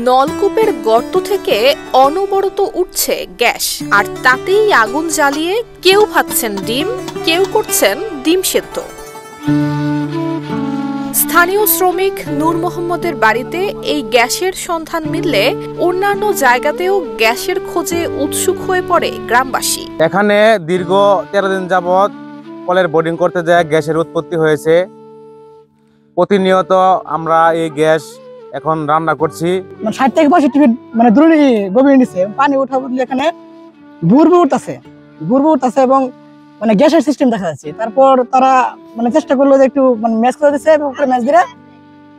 নলকূপের গর্ত থেকে অনবরত উঠছে গ্যাস, আর তাতেই আগুন জ্বালিয়ে কেউ ভাজছেন ডিম, কেউ করছেন ডিম সেদ্ধ। স্থানীয় শ্রমিক নূর মোহাম্মদের বাড়িতে এই গ্যাসের সন্ধান মিললে অন্যান্য জায়গাতেও গ্যাসের খোঁজে উৎসুক হয়ে পড়ে গ্রামবাসী। এখানে দীর্ঘ 13 দিন যাবৎ কলের বোর্ডিং করতে যায় গ্যাসের উৎপত্তি হয়েছে। প্রতিনিয়ত আমরা এই গ্যাস এখন রান্না করছি। 60 থেকে 65 ফিট দূরে গভীর নিচে পানি উঠা বদলে এখানে বুড়বুড় উঠতেছে এবং গ্যাসের সিস্টেম দেখা যাচ্ছে। তারপর তারা চেষ্টা করলো যে একটু ম্যাচ করে দিচ্ছে এবং ম্যাচ দিয়ে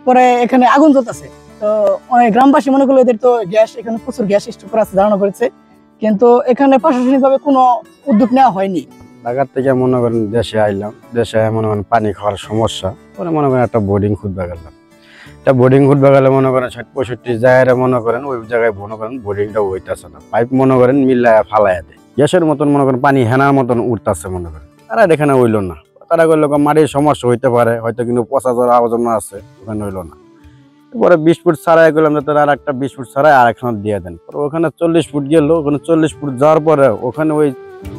পরে এখানে আগুন জ্বলতেছে। তো অনেক গ্রামবাসী মনে করলো এদের তো গ্যাস, এখানে প্রচুর গ্যাস স্টোর করা আছে ধারণা করেছে, কিন্তু এখানে প্রশাসনিকভাবে কোনো উদ্যোগ নেওয়া হয়নি। ঢাকা থেকে মনে করেন দেশে আইলাম, দেশে মনে করেন পানি খাওয়ার সমস্যা, পরে মনে করেন একটা বোর্ডিং খুঁজবে গেলাম। বোর্ডিং খুঁজবে গেলে মনে করেন 60-65 জায়গায় মনে করেন ওই জায়গায় মনে করেন বোর্ডিংটা হইতেছে না, পাইপ মনে করেন মিলায়া ফালাইয়া দেয়, গ্যাসের মতন মনে করেন পানি হেনার মতন উঠতেছে মনে করেন। তারা এখানে হইলো না, তারা করলো মাটির সমস্যা হইতে পারে, হয়তো কিন্তু পচা জল আবর্জনা আছে, ওখানে হইলো না। পরে 20 ফুট ছাড়াই করলাম যে তারা আর একটা 20 ফুট ছাড়াই আর একখানে দিয়ে দেন। পরে ওখানে 40 ফুট গেল, ওখানে 40 ফুট যাওয়ার পরে ওখানে ওই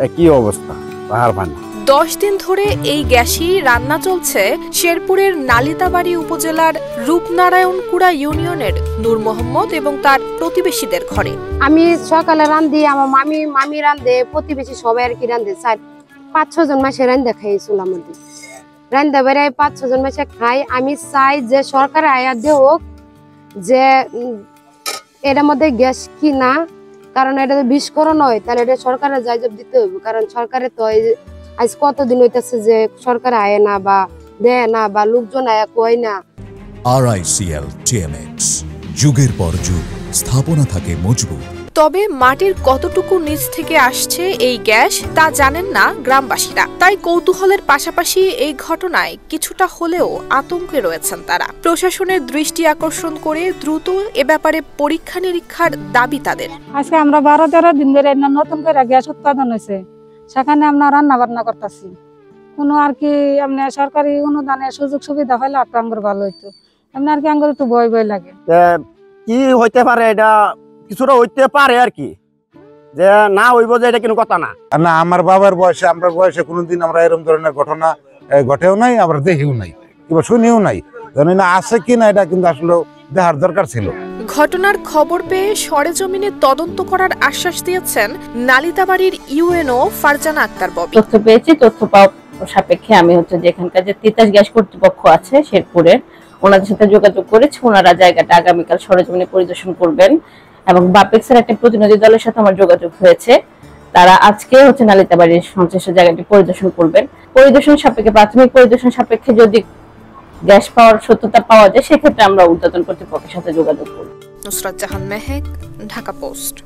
একই অবস্থা, পাহাড় পানি। 10 দিন ধরে এই গ্যাসই রান্না চলছে শেরপুরের নালিতাবাড়ি উপজেলার রূপনারায়ণকুড়া ইউনিয়নের নূর মোহাম্মদ এবং তার প্রতিবেশীদের ঘরে। আমি সকালে রান্ধি, আমার মামি রান্ধে, প্রতিবেশী সবাই আর কি রান্ধে। 5-6 জন মাসে রান্ধা খাইছিলাম, রান্ধা বেড়ে 5-6 জন মাসে খাই। আমি চাই যে সরকার আয়া দেওক, যে এটার মধ্যে গ্যাস কিনা, কারণ এটা তো বিস্ফোরণ হয়, তাহলে এটা সরকারের জায়গা দিতে হবে। কারণ সরকারের তো আজ কতদিন হইতেছে যে সরকার আয় না বা দেয় না বা লোকজন আয়া কয় না। RICL TMX, যুগের পর যুগ স্থাপনা থাকে মজবুত। তবে মাটির কতটুকু নিচ থেকে আসছে এই গ্যাস তা জানেন না গ্রামবাসীরা। তাই কৌতূহলের পাশাপাশি এই ঘটনায় কিছুটা হলেও আতঙ্কে রয়েছেন তারা। প্রশাসনের দৃষ্টি আকর্ষণ করে দ্রুত এ ব্যাপারে পরীক্ষা নিরীক্ষার দাবি তাদের। আজকে আমরা 12-13 দিন ধরে নতুন করে গ্যাস উৎপাদন হয়েছে, সেখানে আমরা রান্না বান্না করতেছি। কোনো আর কি এমনি সরকারি অনুদানের সুযোগ সুবিধা পাইলে একটা আঙ্গুর ভালো হইতো, এমনি আর কি আঙ্গুর একটু ভয় ভয় লাগে। কি হইতে পারে, এটা কিছুটা হইতে পারে আর কি, যে না হইব যে এটা কোনো কথা না। না, আমার বাবার বয়সে, আমার বয়সে কোনোদিন আমরা এরকম ধরনের ঘটনা ঘটেও নাই, আমরা দেখিও নাই কিংবা শুনিও নাই। জানি না আছে কিনা, এটা কিন্তু আসলে দেখার দরকার ছিল। ঘটনার খবর পেয়ে সরেজমিনে তদন্ত করার আশ্বাস দিয়েছেন নালিতাবাড়ির ইউএনও ফারজানা আক্তার ববি। তথ্য পেয়েছি, তথ্য পাওয়া সাপেক্ষে আমি যে এখানকার যে তিতাস গ্যাস কর্তৃপক্ষ আছে শেরপুরের, ওনাদের সাথে যোগাযোগ করেছি। ওনারা জায়গাটা আগামীকাল সরেজমিনে পরিদর্শন করবেন এবং বাপেক্সের একটা প্রতিনিধি দলের সাথে আমার যোগাযোগ হয়েছে, তারা আজকে নালিতাবাড়ির সংশ্লিষ্ট জায়গাটি পরিদর্শন করবেন। পরিদর্শন সাপেক্ষে, প্রাথমিক পরিদর্শন সাপেক্ষে যদি গ্যাস পাওয়ার সত্যতা পাওয়া যায়, সেক্ষেত্রে আমরা ঊর্ধ্বতন কর্তৃপক্ষের সাথে যোগাযোগ করব। নুসরাত জাহান মেহেক, ঢাকা পোস্ট।